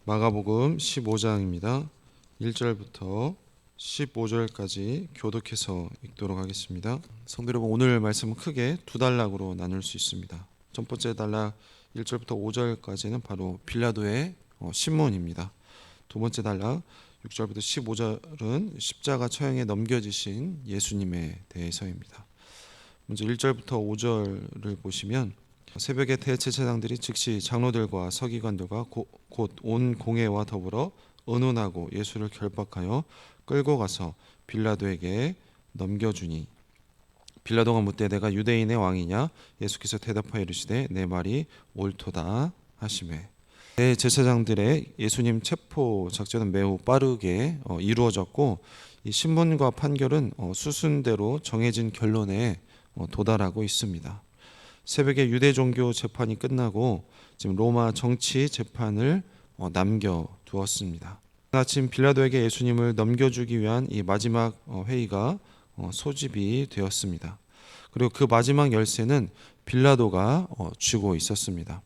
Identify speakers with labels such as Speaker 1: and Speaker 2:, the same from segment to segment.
Speaker 1: 마가복음 15장입니다. 1절부터 15절까지 교독해서 읽도록 하겠습니다. 성도 여러분, 오늘 말씀은 크게 두 단락으로 나눌 수 있습니다. 첫 번째 단락 1절부터 5절까지는 바로 빌라도의 신문입니다. 두 번째 단락 6절부터 15절은 십자가 처형에 넘겨지신 예수님에 대해서입니다. 먼저 1절부터 5절을 보시면 새벽에 대제사장들이 즉시 장로들과 서기관들과 곧 온 공회와 더불어 의논하고 예수를 결박하여 끌고 가서 빌라도에게 넘겨주니 빌라도가 묻되 내가 유대인의 왕이냐? 예수께서 대답하여 이르시되 내 말이 옳도다 하시매. 대제사장들의 예수님 체포 작전은 매우 빠르게 이루어졌고 이 신문과 판결은 수순대로 정해진 결론에 도달하고 있습니다. 새벽에 유대 종교 재판이 끝나고 지금 로마 정치 재판을 남겨두었습니다. 아침 빌라도에게 예수님을 넘겨주기 위한 이 마지막 회의가 소집이 되었습니다. 그리고 그 마지막 열쇠는 빌라도가 쥐고 있었습니다.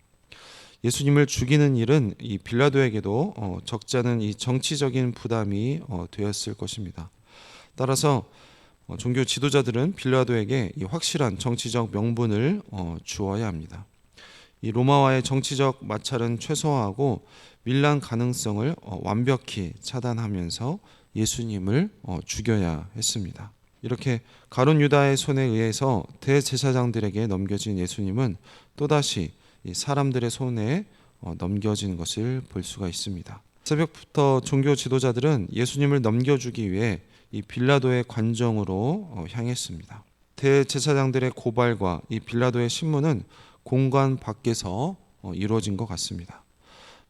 Speaker 1: 예수님을 죽이는 일은 이 빌라도에게도 적지 않은 이 정치적인 부담이 되었을 것입니다. 따라서 종교 지도자들은 빌라도에게 이 확실한 정치적 명분을 주어야 합니다. 이 로마와의 정치적 마찰은 최소화하고 밀란 가능성을 완벽히 차단하면서 예수님을 죽여야 했습니다. 이렇게 가룟 유다의 손에 의해서 대제사장들에게 넘겨진 예수님은 또다시 이 사람들의 손에 넘겨진 것을 볼 수가 있습니다. 새벽부터 종교 지도자들은 예수님을 넘겨주기 위해 이 빌라도의 관정으로 향했습니다. 대제사장들의 고발과 이 빌라도의 신문은 공관 밖에서 이루어진 것 같습니다.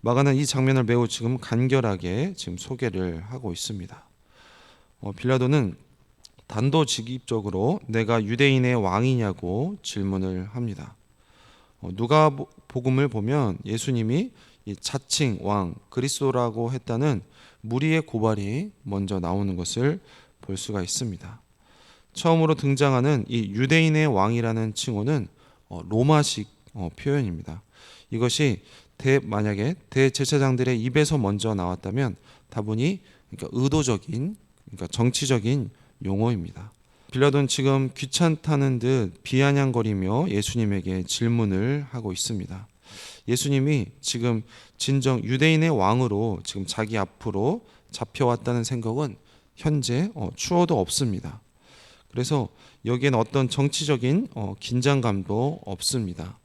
Speaker 1: 마가는 이 장면을 매우 지금 간결하게 지금 소개를 하고 있습니다. 빌라도는 단도직입적으로 내가 유대인의 왕이냐고 질문을 합니다. 누가복음을 보면 예수님이 이 자칭 왕 그리스도라고 했다는 무리의 고발이 먼저 나오는 것을 볼 수가 있습니다. 처음으로 등장하는 이 유대인의 왕이라는 칭호는 로마식 표현입니다. 이것이 만약에 대제사장들의 입에서 먼저 나왔다면 다분히 의도적인, 정치적인 용어입니다. 빌라도는 지금 귀찮다는 듯 비아냥거리며 예수님에게 질문을 하고 있습니다. 예수님이 지금 진정 유대인의 왕으로 지금 자기 앞으로 잡혀왔다는 생각은 현재 추호도 없습니다. 그래서 여기에는 어떤 정치적인 긴장감도 없습니다.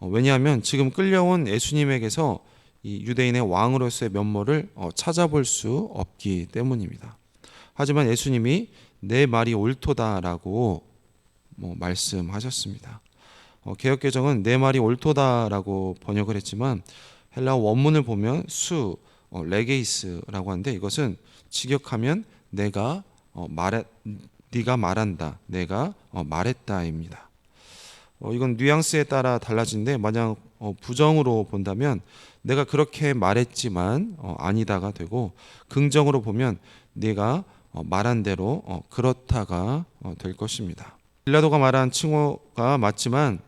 Speaker 1: 왜냐하면 지금 끌려온 예수님에게서 이 유대인의 왕으로서의 면모를 찾아볼 수 없기 때문입니다. 하지만 예수님이 내 말이 옳도다라고 말씀하셨습니다. 개역개정은 내 말이 옳도다라고 번역을 했지만 헬라어 원문을 보면 레게이스라고 하는데 이것은 직역하면 네가 말한다, 내가 말했다입니다. 이건 뉘앙스에 따라 달라지는데 만약 부정으로 본다면 내가 그렇게 말했지만 아니다가 되고 긍정으로 보면 네가 말한 대로 그렇다가 될 것입니다. 빌라도가 말한 칭호가 맞지만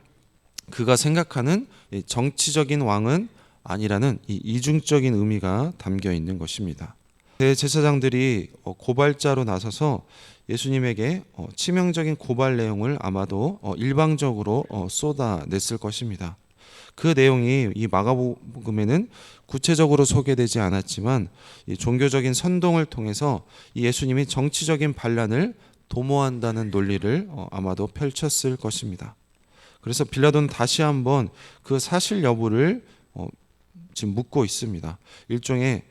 Speaker 1: 그가 생각하는 정치적인 왕은 아니라는 이 이중적인 의미가 담겨 있는 것입니다. 대제사장들이 고발자로 나서서 예수님에게 치명적인 고발 내용을 아마도 일방적으로 쏟아냈을 것입니다. 그 내용이 이 마가복음에는 구체적으로 소개되지 않았지만 이 종교적인 선동을 통해서 이 예수님이 정치적인 반란을 도모한다는 논리를 아마도 펼쳤을 것입니다. 그래서 빌라도는 다시 한번 그 사실 여부를 지금 묻고 있습니다. 일종의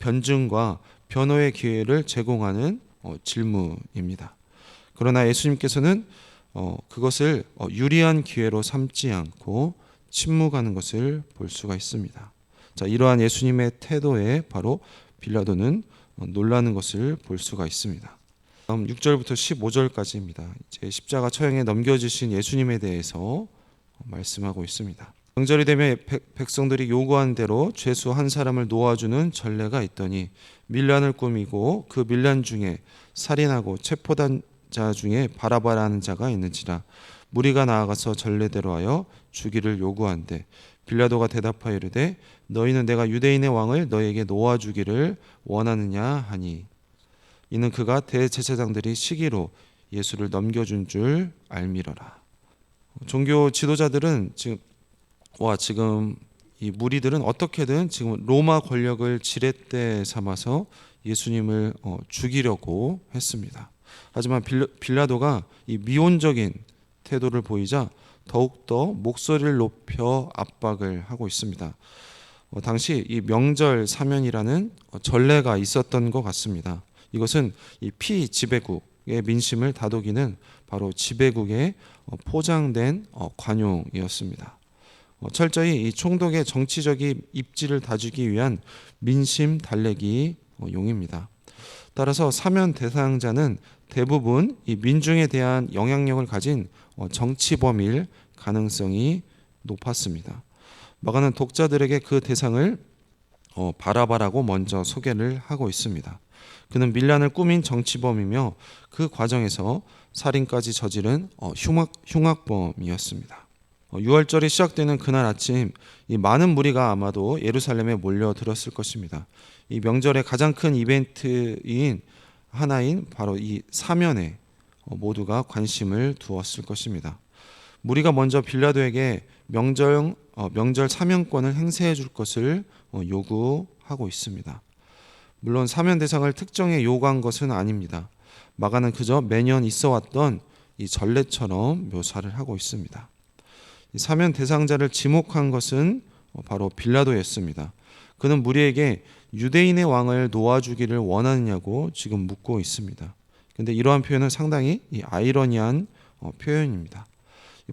Speaker 1: 변증과 변호의 기회를 제공하는 질문입니다. 그러나 예수님께서는 그것을 유리한 기회로 삼지 않고 침묵하는 것을 볼 수가 있습니다. 자, 이러한 예수님의 태도에 바로 빌라도는 놀라는 것을 볼 수가 있습니다. 다음 6절부터 15절까지입니다. 이제 십자가 처형에 넘겨주신 예수님에 대해서 말씀하고 있습니다. 명절이 되면 백성들이 요구한 대로 죄수 한 사람을 놓아주는 전례가 있더니 밀란을 꾸미고 그 밀란 중에 살인하고 체포된 자 중에 바라바라는 자가 있는지라 무리가 나아가서 전례대로 하여 주기를 요구한대 빌라도가 대답하여 이르되 너희는 내가 유대인의 왕을 너희에게 놓아주기를 원하느냐 하니 이는 그가 대제사장들이 시기로 예수를 넘겨준 줄 알미러라. 종교 지도자들은 지금 이 무리들은 어떻게든 지금 로마 권력을 지렛대 삼아서 예수님을 죽이려고 했습니다. 하지만 빌라도가 이 미온적인 태도를 보이자 더욱더 목소리를 높여 압박을 하고 있습니다. 당시 이 명절 사면이라는 전례가 있었던 것 같습니다. 이것은 이 피지배국의 민심을 다독이는 바로 지배국의 포장된 관용이었습니다. 철저히 이 총독의 정치적인 입지를 다지기 위한 민심 달래기 용입니다. 따라서 사면 대상자는 대부분 이 민중에 대한 영향력을 가진 정치범일 가능성이 높았습니다. 마가는 독자들에게 그 대상을 바라바라고 먼저 소개를 하고 있습니다. 그는 밀란을 꾸민 정치범이며 그 과정에서 살인까지 저지른 흉악범이었습니다. 6월절이 시작되는 그날 아침 이 많은 무리가 아마도 예루살렘에 몰려들었을 것입니다. 이 명절의 가장 큰 이벤트인 하나인 바로 이 사면에 모두가 관심을 두었을 것입니다. 무리가 먼저 빌라도에게 명절 사면권을 행사해 줄 것을 요구하고 있습니다. 물론 사면 대상을 특정해 요구한 것은 아닙니다. 마가는 그저 매년 있어왔던 이 전례처럼 묘사를 하고 있습니다. 이 사면 대상자를 지목한 것은 바로 빌라도였습니다. 그는 무리에게 유대인의 왕을 놓아주기를 원하느냐고 지금 묻고 있습니다. 그런데 이러한 표현은 상당히 아이러니한 표현입니다.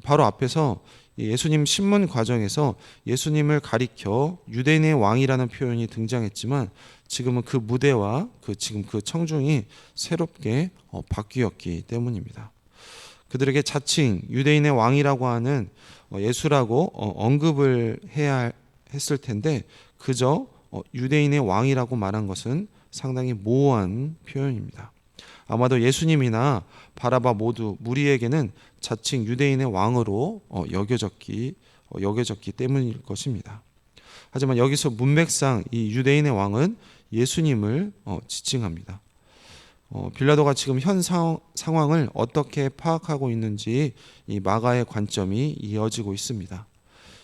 Speaker 1: 바로 앞에서 예수님 신문 과정에서 예수님을 가리켜 유대인의 왕이라는 표현이 등장했지만 지금은 그 무대와 지금 그 청중이 새롭게 바뀌었기 때문입니다. 그들에게 자칭 유대인의 왕이라고 하는 예수라고 언급을 해야 했을 텐데 그저 유대인의 왕이라고 말한 것은 상당히 모호한 표현입니다. 아마도 예수님이나 바라바 모두 무리에게는 자칭 유대인의 왕으로 여겨졌기 때문일 것입니다. 하지만 여기서 문맥상 이 유대인의 왕은 예수님을 지칭합니다. 빌라도가 지금 현 상황을 어떻게 파악하고 있는지 이 마가의 관점이 이어지고 있습니다.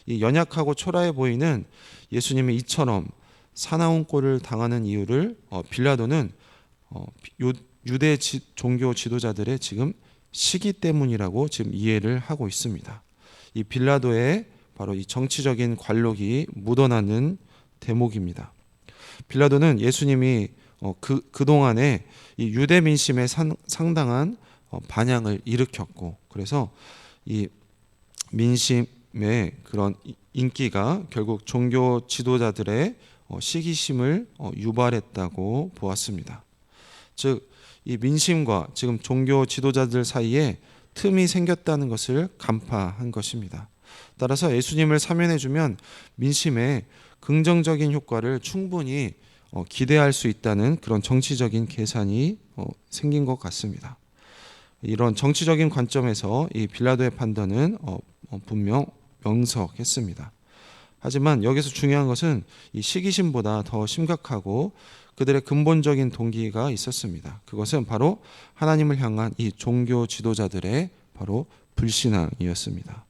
Speaker 1: 이 연약하고 초라해 보이는 예수님이 이처럼 사나운 꼴을 당하는 이유를 빌라도는 유대 종교 지도자들의 지금 시기 때문이라고 지금 이해를 하고 있습니다. 이 빌라도의 바로 이 정치적인 관록이 묻어나는 대목입니다. 빌라도는 예수님이 그동안에 이 유대 민심에 상당한 반향을 일으켰고 그래서 이 민심의 그런 인기가 결국 종교 지도자들의 시기심을 유발했다고 보았습니다. 즉 이 민심과 지금 종교 지도자들 사이에 틈이 생겼다는 것을 간파한 것입니다. 따라서 예수님을 사면해주면 민심에 긍정적인 효과를 충분히 기대할 수 있다는 그런 정치적인 계산이 생긴 것 같습니다. 이런 정치적인 관점에서 이 빌라도의 판단은 분명 명석했습니다. 하지만 여기서 중요한 것은 이 시기심보다 더 심각하고 그들의 근본적인 동기가 있었습니다. 그것은 바로 하나님을 향한 이 종교 지도자들의 바로 불신앙이었습니다.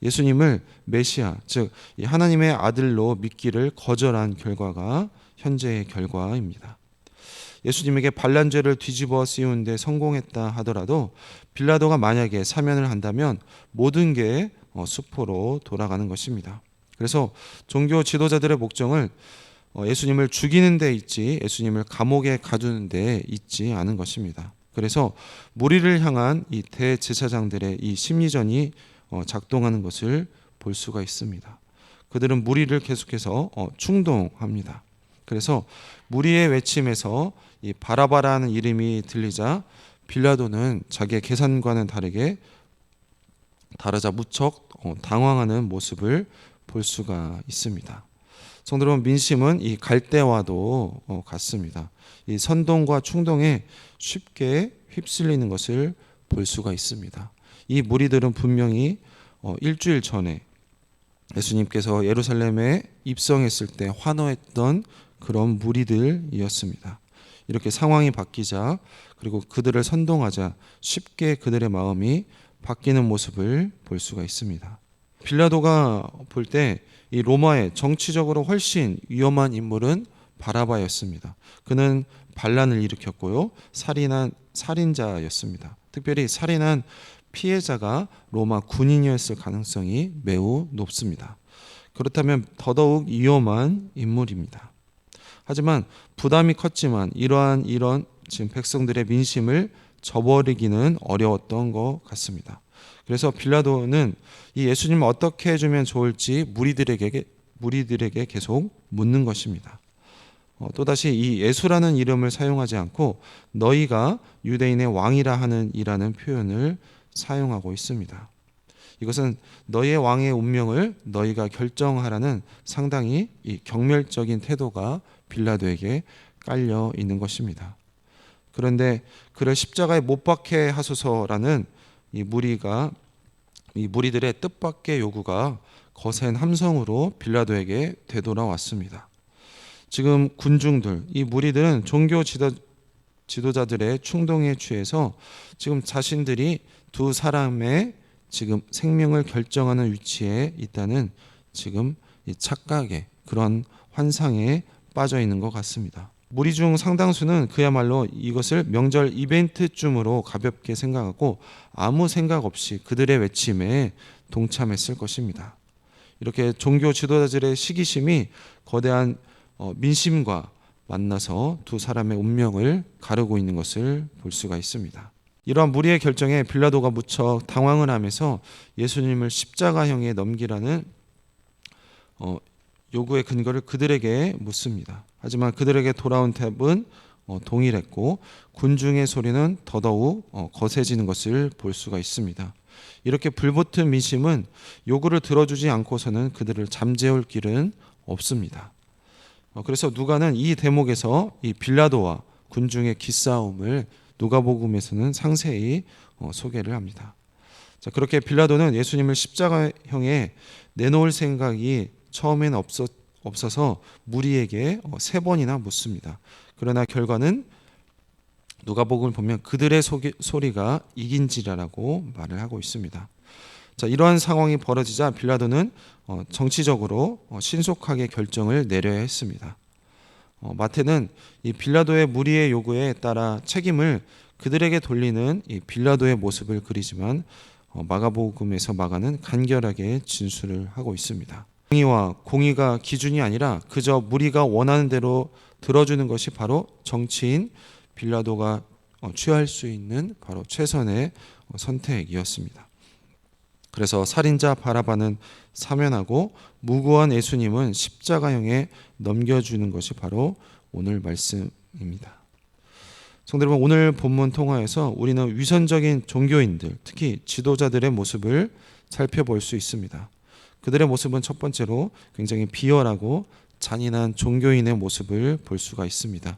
Speaker 1: 예수님을 메시아, 즉 하나님의 아들로 믿기를 거절한 결과가 현재의 결과입니다. 예수님에게 반란죄를 뒤집어 씌우는 데 성공했다 하더라도 빌라도가 만약에 사면을 한다면 모든 게 수포로 돌아가는 것입니다. 그래서 종교 지도자들의 목적을 예수님을 죽이는 데 있지 예수님을 감옥에 가두는 데 있지 않은 것입니다. 그래서 무리를 향한 이 대제사장들의 이 심리전이 작동하는 것을 볼 수가 있습니다. 그들은 무리를 계속해서 충동합니다. 그래서 무리의 외침에서 이 바라바라는 이름이 들리자 빌라도는 자기의 계산과는 다르자 무척 당황하는 모습을 볼 수가 있습니다. 성도 여러분, 민심은 이 갈대와도 같습니다. 이 선동과 충동에 쉽게 휩쓸리는 것을 볼 수가 있습니다. 이 무리들은 분명히 일주일 전에 예수님께서 예루살렘에 입성했을 때 환호했던 그런 무리들이었습니다. 이렇게 상황이 바뀌자 그리고 그들을 선동하자 쉽게 그들의 마음이 바뀌는 모습을 볼 수가 있습니다. 빌라도가 볼 때 이 로마의 정치적으로 훨씬 위험한 인물은 바라바였습니다. 그는 반란을 일으켰고요, 살인한 살인자였습니다. 특별히 살인한 피해자가 로마 군인이었을 가능성이 매우 높습니다. 그렇다면 더더욱 위험한 인물입니다. 하지만 부담이 컸지만 이런 지금 백성들의 민심을 저버리기는 어려웠던 것 같습니다. 그래서 빌라도는 이 예수님을 어떻게 해주면 좋을지 무리들에게 계속 묻는 것입니다. 또다시 이 예수라는 이름을 사용하지 않고 너희가 유대인의 왕이라 하는 이라는 표현을 사용하고 있습니다. 이것은 너희의 왕의 운명을 너희가 결정하라는 상당히 이 경멸적인 태도가 빌라도에게 깔려 있는 것입니다. 그런데 그를 십자가에 못 박게 하소서라는 이 무리들의 뜻밖의 요구가 거센 함성으로 빌라도에게 되돌아왔습니다. 지금 군중들, 이 무리들은 종교 지도자들의 충동에 취해서 지금 자신들이 두 사람의 지금 생명을 결정하는 위치에 있다는 지금 이 착각에, 그런 환상에 빠져 있는 것 같습니다. 무리 중 상당수는 그야말로 이것을 명절 이벤트쯤으로 가볍게 생각하고 아무 생각 없이 그들의 외침에 동참했을 것입니다. 이렇게 종교 지도자들의 시기심이 거대한 민심과 만나서 두 사람의 운명을 가르고 있는 것을 볼 수가 있습니다. 이러한 무리의 결정에 빌라도가 무척 당황을 하면서 예수님을 십자가형에 넘기라는 요구의 근거를 그들에게 묻습니다. 하지만 그들에게 돌아온 답은 동일했고 군중의 소리는 더더욱 거세지는 것을 볼 수가 있습니다. 이렇게 불붙은 민심은 요구를 들어주지 않고서는 그들을 잠재울 길은 없습니다. 그래서 누가는 이 대목에서 이 빌라도와 군중의 기싸움을 누가복음에서는 상세히 소개를 합니다. 자, 그렇게 빌라도는 예수님을 십자가형에 내놓을 생각이 처음엔 없어서 무리에게 3번이나 묻습니다. 그러나 결과는 누가복음을 보면 그들의 소리가 이긴지라라고 말을 하고 있습니다. 자, 이러한 상황이 벌어지자 빌라도는 정치적으로 신속하게 결정을 내려야 했습니다. 마태는 이 빌라도의 무리의 요구에 따라 책임을 그들에게 돌리는 이 빌라도의 모습을 그리지만 마가복음에서 마가는 간결하게 진술을 하고 있습니다. 정의와 공의가 기준이 아니라 그저 무리가 원하는 대로 들어주는 것이 바로 정치인 빌라도가 취할 수 있는 바로 최선의 선택이었습니다. 그래서 살인자 바라바는 사면하고 무고한 예수님은 십자가형에 넘겨주는 것이 바로 오늘 말씀입니다. 성도 여러분, 오늘 본문 통화에서 우리는 위선적인 종교인들, 특히 지도자들의 모습을 살펴볼 수 있습니다. 그들의 모습은 첫 번째로 굉장히 비열하고 잔인한 종교인의 모습을 볼 수가 있습니다.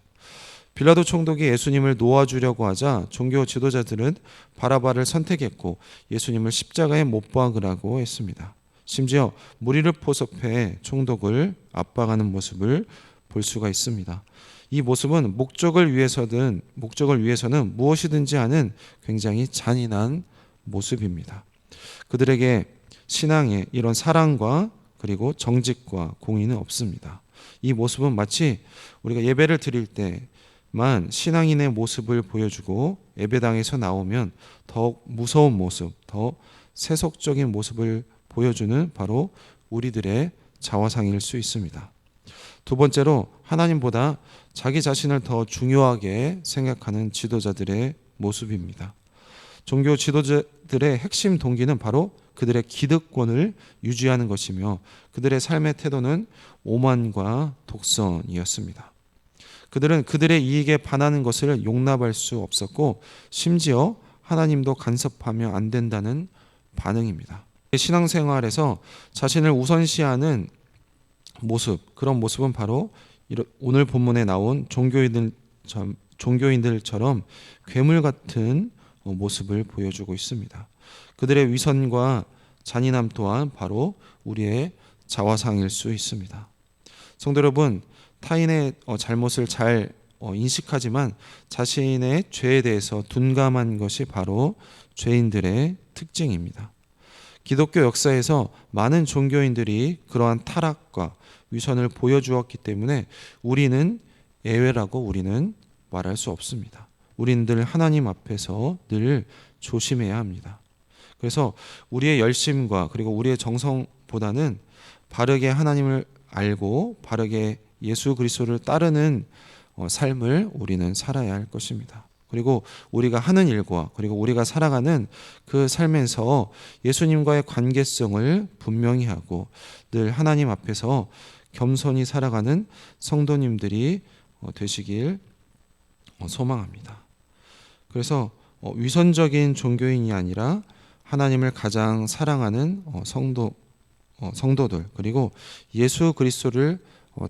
Speaker 1: 빌라도 총독이 예수님을 놓아주려고 하자 종교 지도자들은 바라바를 선택했고 예수님을 십자가에 못 박으라고 했습니다. 심지어 무리를 포섭해 총독을 압박하는 모습을 볼 수가 있습니다. 이 모습은 목적을 위해서는 무엇이든지 하는 굉장히 잔인한 모습입니다. 그들에게 신앙에 이런 사랑과 그리고 정직과 공의는 없습니다. 이 모습은 마치 우리가 예배를 드릴 때만 신앙인의 모습을 보여주고 예배당에서 나오면 더 무서운 모습, 더 세속적인 모습을 보여주는 바로 우리들의 자화상일 수 있습니다. 두 번째로 하나님보다 자기 자신을 더 중요하게 생각하는 지도자들의 모습입니다. 종교 지도자들의 핵심 동기는 바로 그들의 기득권을 유지하는 것이며 그들의 삶의 태도는 오만과 독선이었습니다. 그들은 그들의 이익에 반하는 것을 용납할 수 없었고 심지어 하나님도 간섭하면 안 된다는 반응입니다. 신앙생활에서 자신을 우선시하는 모습, 그런 모습은 바로 오늘 본문에 나온 종교인들처럼 괴물 같은 모습을 보여주고 있습니다. 그들의 위선과 잔인함 또한 바로 우리의 자화상일 수 있습니다. 성도 여러분, 타인의 잘못을 잘 인식하지만 자신의 죄에 대해서 둔감한 것이 바로 죄인들의 특징입니다. 기독교 역사에서 많은 종교인들이 그러한 타락과 위선을 보여주었기 때문에 우리는 예외라고 우리는 말할 수 없습니다. 우리는 늘 하나님 앞에서 늘 조심해야 합니다. 그래서 우리의 열심과 그리고 우리의 정성보다는 바르게 하나님을 알고 바르게 예수 그리스도를 따르는 삶을 우리는 살아야 할 것입니다. 그리고 우리가 하는 일과 그리고 우리가 살아가는 그 삶에서 예수님과의 관계성을 분명히 하고 늘 하나님 앞에서 겸손히 살아가는 성도님들이 되시길 소망합니다. 그래서 위선적인 종교인이 아니라 하나님을 가장 사랑하는 성도들 그리고 예수 그리스도를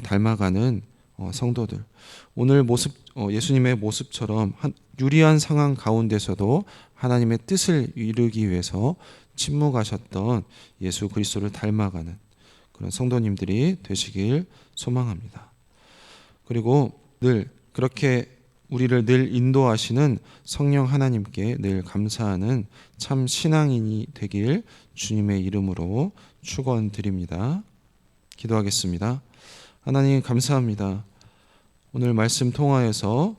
Speaker 1: 닮아가는 성도들, 오늘 예수님의 모습처럼 유리한 상황 가운데서도 하나님의 뜻을 이루기 위해서 침묵하셨던 예수 그리스도를 닮아가는 그런 성도님들이 되시길 소망합니다. 그리고 늘 그렇게 우리를 늘 인도하시는 성령 하나님께 늘 감사하는 참 신앙인이 되길 주님의 이름으로 축원드립니다. 기도하겠습니다. 하나님 감사합니다. 오늘 말씀 통하여서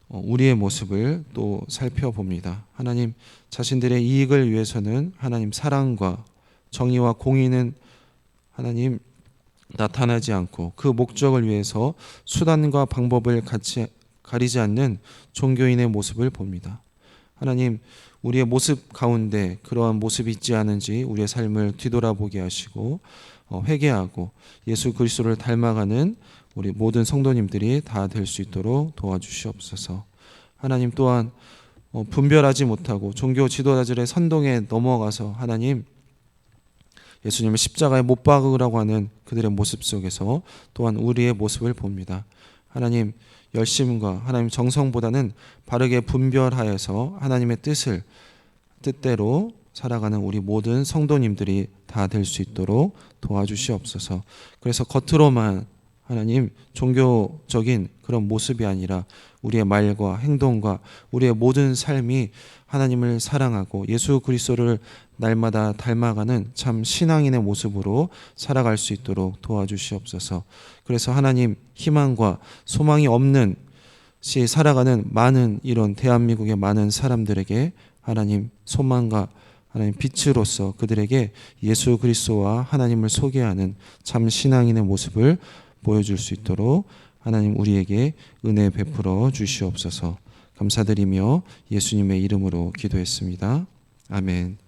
Speaker 1: 우리의 모습을 또 살펴봅니다. 하나님, 자신들의 이익을 위해서는 하나님 사랑과 정의와 공의는 하나님 나타나지 않고 그 목적을 위해서 수단과 방법을 가리지 않는 종교인의 모습을 봅니다. 하나님, 우리의 모습 가운데 그러한 모습이 있지 않은지 우리의 삶을 뒤돌아보게 하시고 회개하고 예수 그리스도를 닮아가는 우리 모든 성도님들이 다 될 수 있도록 도와주시옵소서. 하나님 또한 분별하지 못하고 종교 지도자들의 선동에 넘어가서 하나님 예수님을 십자가에 못 박으라고 하는 그들의 모습 속에서 또한 우리의 모습을 봅니다. 하나님 열심과 하나님 정성보다는 바르게 분별하여서 하나님의 뜻대로 살아가는 우리 모든 성도님들이 다 될 수 있도록 도와주시옵소서. 그래서 겉으로만 하나님 종교적인 그런 모습이 아니라 우리의 말과 행동과 우리의 모든 삶이 하나님을 사랑하고 예수 그리스도를 날마다 닮아가는 참 신앙인의 모습으로 살아갈 수 있도록 도와주시옵소서. 그래서 하나님 희망과 소망이 없는 시 살아가는 많은 이런 대한민국의 많은 사람들에게 하나님 소망과 하나님 빛으로서 그들에게 예수 그리스도와 하나님을 소개하는 참 신앙인의 모습을 보여줄 수 있도록 하나님 우리에게 은혜 베풀어 주시옵소서. 감사드리며 예수님의 이름으로 기도했습니다. 아멘.